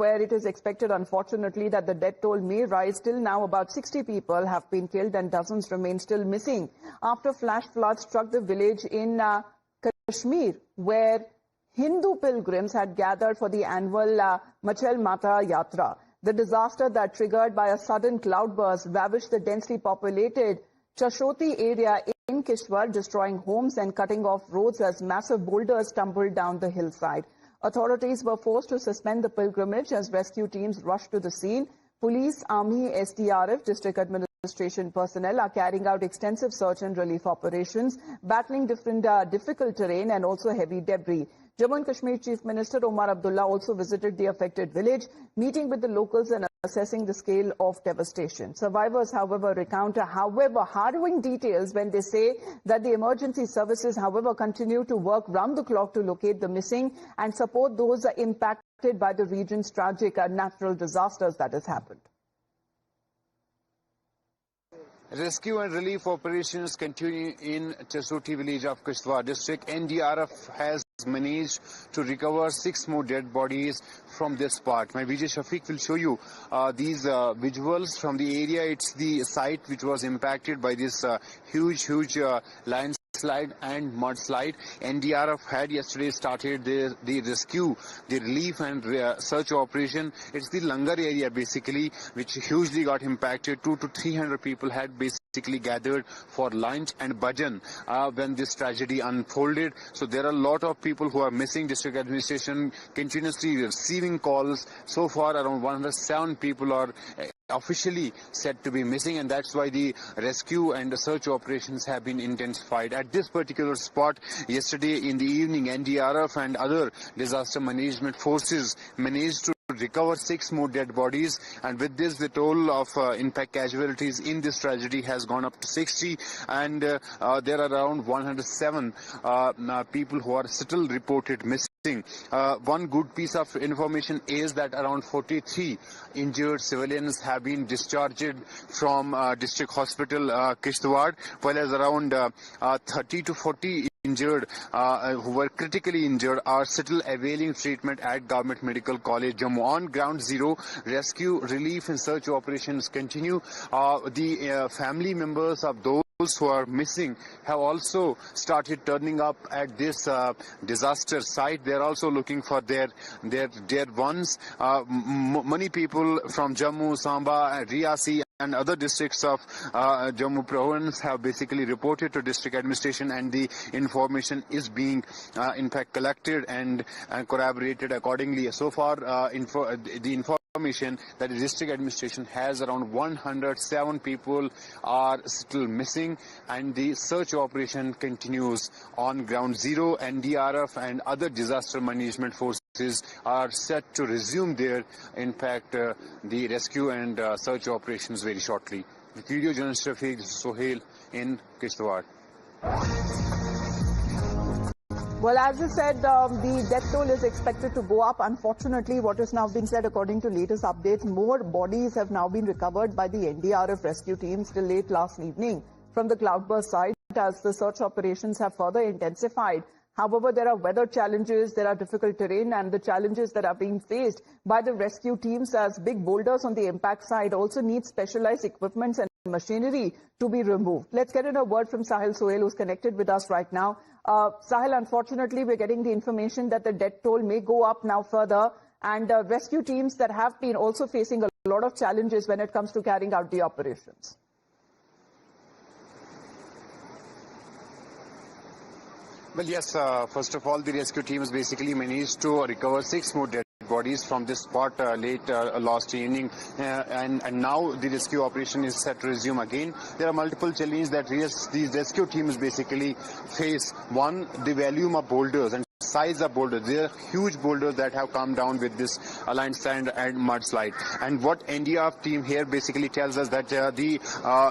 where it is expected, unfortunately, that the death toll may rise. Till now, about 60 people have been killed and dozens remain still missing after flash floods struck the village in Kashmir, where Hindu pilgrims had gathered for the annual Machel Mata Yatra. The disaster that triggered by a sudden cloudburst ravaged the densely populated Chashoti area in Kishtwar, destroying homes and cutting off roads as massive boulders tumbled down the hillside. Authorities were forced to suspend the pilgrimage as rescue teams rushed to the scene. Police, Army, NDRF, district administration personnel are carrying out extensive search and relief operations, battling different difficult terrain and also heavy debris. Jammu and Kashmir Chief Minister Omar Abdullah also visited the affected village, meeting with the locals and assessing the scale of devastation. Survivors, however, recount harrowing details when they say that the emergency services, however, continue to work round the clock to locate the missing and support those impacted by the region's tragic natural disasters that has happened. Rescue and relief operations continue in Chashoti village of Kishtwar district. NDRF has managed to recover 6 more dead bodies from this spot. My Vijay Shafiq will show you these visuals from the area. It's the site which was impacted by this huge landslide and mudslide. NDRF had yesterday started the rescue, the relief and search operation. It's the Langar area basically which hugely got impacted. 200 to 300 people had basically gathered for lunch and bhajan when this tragedy unfolded. So there are a lot of people who are missing. District administration continuously receiving calls. So far around 107 people are officially said to be missing, and that's why the rescue and the search operations have been intensified. At this particular spot, yesterday in the evening, NDRF and other disaster management forces managed to recover 6 more dead bodies, and with this the toll of impact casualties in this tragedy has gone up to 60, and there are around 107 people who are still reported missing. One good piece of information is that around 43 injured civilians have been discharged from district hospital Kishtwar, whereas around 30 to 40 injured who were critically injured are still availing treatment at Government Medical College Jammu. On ground zero, rescue, relief and search operations continue. The family members of those who are missing have also started turning up at this disaster site. They are also looking for their dead ones. Many people from Jammu, Samba, Riyasi and other districts of Jammu province have basically reported to district administration, and the information is being in fact collected and corroborated accordingly. So far, the information that the district administration has around 107 people are still missing, and the search operation continues on ground zero. NDRF and other disaster management forces are set to resume their, in fact, the rescue and search operations very shortly. The video journalist Rafiq Sohail in Kishtwar. Well, as you said, the death toll is expected to go up. Unfortunately, what is now being said, according to latest updates, more bodies have now been recovered by the NDRF rescue teams till late last evening from the Cloudburst site as the search operations have further intensified. However, there are weather challenges, there are difficult terrain, and the challenges that are being faced by the rescue teams as big boulders on the impact side also need specialized equipment and machinery to be removed. Let's get in a word from Sahil Sohail, who's connected with us right now. Sahil, unfortunately, we're getting the information that the death toll may go up now further, and rescue teams that have been also facing a lot of challenges when it comes to carrying out the operations. Well, yes, first of all, the rescue teams basically managed to recover 6 more dead bodies from this spot late last evening, and now the rescue operation is set to resume again. There are multiple challenges that these rescue teams basically face. One, the volume of boulders and size of boulders. There are huge boulders that have come down with this landslide and mudslide. And what NDRF team here basically tells us that the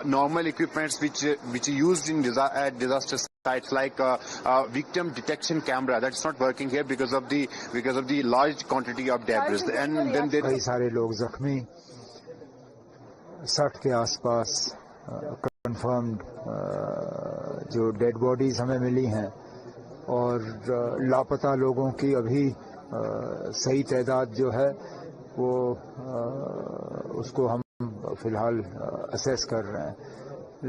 normal equipments which are used in disaster sites like victim detection camera, that's not working here because of the large quantity of debris. And then there कई सारे लोग जख्मी, 60 के आसपास confirmed जो dead bodies हमें मिली हैं, और लापता लोगों की अभी सही तादाद जो है वो उसको हम फिलहाल असेस कर रहे हैं,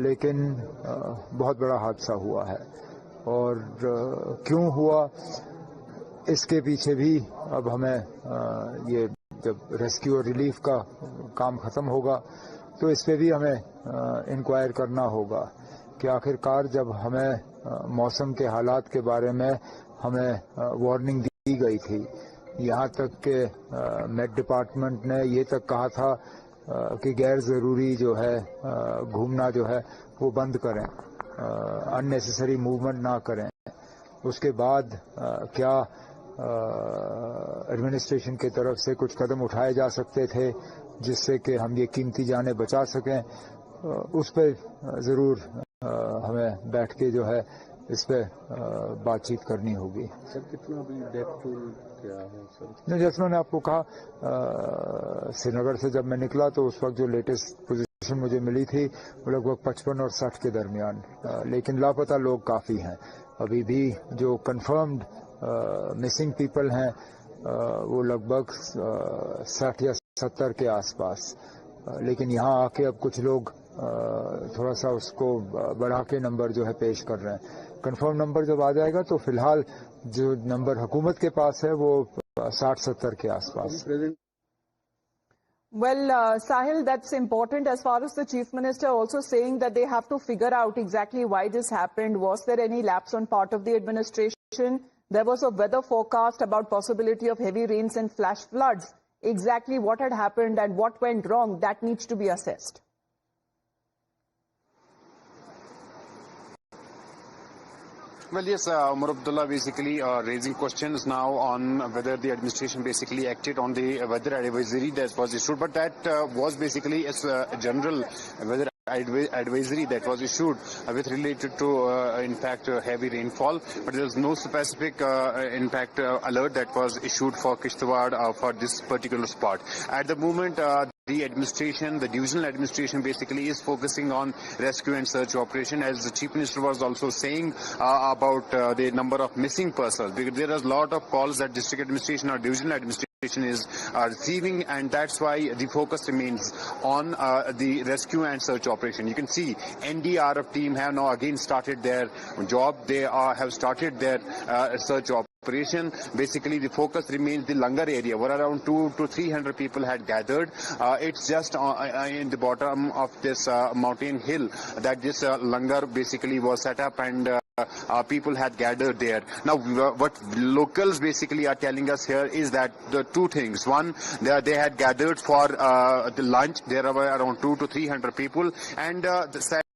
लेकिन बहुत बड़ा हादसा हुआ है और क्यों हुआ इसके पीछे भी अब हमें ये जब रेस्क्यू और रिलीफ का काम खत्म होगा तो इस पे भी हमें इंक्वायर करना होगा कि आखिरकार जब हमें मौसम के हालात के बारे में हमें वार्निंग दी गई थी, यहाँ तक के मेट डिपार्टमेंट ने ये तक कहा था कि गैर ज़रूरी जो है घूमना जो है वो बंद करें, अननेसेसरी मूवमेंट ना करें। उसके बाद क्या एडमिनिस्ट्रेशन की तरफ से कुछ कदम उठाए जा सकते थे जिससे कि हम ये कीमती जानें बचा सकें, उस पर ज़रूर हमें बैठ के जो है इस पे बातचीत करनी होगी। सर कितना अभी डेथ टोल क्या है सर? नहीं, जैसे मैंने आपको कहा, श्रीनगर से जब मैं निकला तो उस वक्त जो लेटेस्ट पोजीशन मुझे मिली थी वो लगभग 55 और 60 के दरमियान, लेकिन लापता लोग काफ़ी हैं। अभी भी जो कंफर्म्ड मिसिंग पीपल हैं वो लगभग 60 या 70 के आसपास, लेकिन यहाँ आके अब कुछ लोग थोड़ा सा उसको बढ़ा के नंबर जो है पेश कर रहे हैं। कंफर्म नंबर जब आ जाएगा तो फिलहाल जो नंबर हुकूमत के पास है वो 60-70 के आसपास। Well, Sahil, that's important as far as the Chief Minister also saying that they have to figure out exactly why this happened. Was there any lapse on part of the administration? There was a weather forecast about possibility of heavy rains and flash floods. Exactly what had happened and what went wrong, that needs to be assessed. Well, yes, Umar Abdullah basically raising questions now on whether the administration basically acted on the weather advisory that was issued, but that was basically a general weather advisory that was issued with related to in fact heavy rainfall, but there was no specific in fact alert that was issued for Kishtwar for this particular spot. At the moment, the administration, the divisional administration basically is focusing on rescue and search operation, as the Chief Minister was also saying about the number of missing persons, because there is a lot of calls that district administration or divisional administration is receiving, and that's why the focus remains on the rescue and search operation. You can see NDRF team have now again started their job. They have started their search operation. Basically, the focus remains the Langar area, where around 200 to 300 people had gathered. It's just in the bottom of this mountain hill that this Langar basically was set up, and people had gathered there. Now, what locals basically are telling us here is that the two things. One, they had gathered for the lunch. There were around 200 to 300 people, and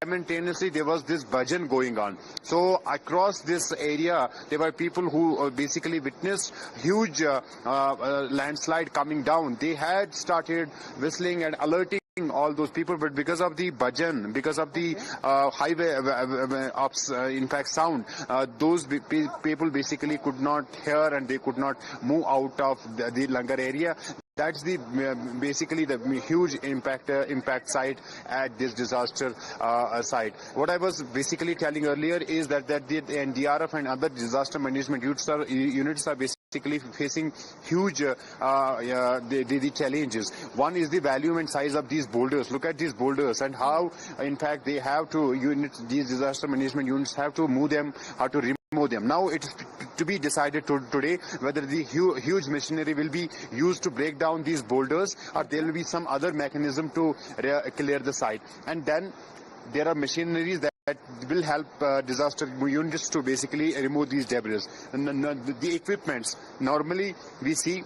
simultaneously there was this bhajan going on. So across this area, there were people who basically witnessed huge landslide coming down. They had started whistling and alerting all those people, but because of the bhajan, because of the highway in fact sound, those people basically could not hear and they could not move out of the Langar area. That's the basically the huge impact site at this disaster site. What I was basically telling earlier is that the NDRF and other disaster management units are basically facing huge the challenges. One is the volume and size of these boulders. Look at these boulders and how, in fact, they have to these disaster management units have to move them, how to remove them. Now it is to be decided today whether the huge machinery will be used to break down these boulders, or there will be some other mechanism to clear the site. And then there are machineries that will help disaster units to basically remove these debris. The equipments, normally we see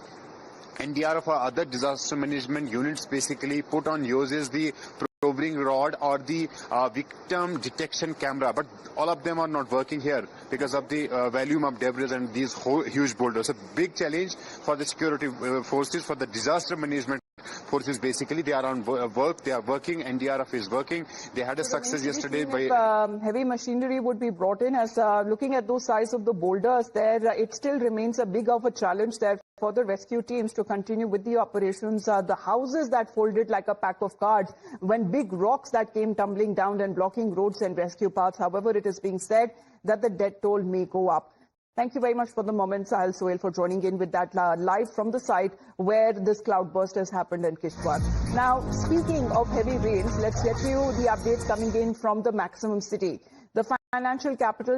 NDRF or other disaster management units basically put on uses the probing rod or the victim detection camera, but all of them are not working here because of the volume of debris and these huge boulders. A big challenge for the security forces, for the disaster management forces. Basically, they are on work. They are working. NDRF is working. They had a success yesterday by heavy machinery would be brought in. As looking at those size of the boulders, there it still remains a big of a challenge there for the rescue teams to continue with the operations. The houses that folded like a pack of cards when big rocks that came tumbling down and blocking roads and rescue paths. However, it is being said that the death toll may go up. Thank you very much for the moment, Sahil Sohail, for joining in with that live from the site where this cloudburst has happened in Kishtwar. Now, speaking of heavy rains, let's get you the updates coming in from the maximum city. The financial capital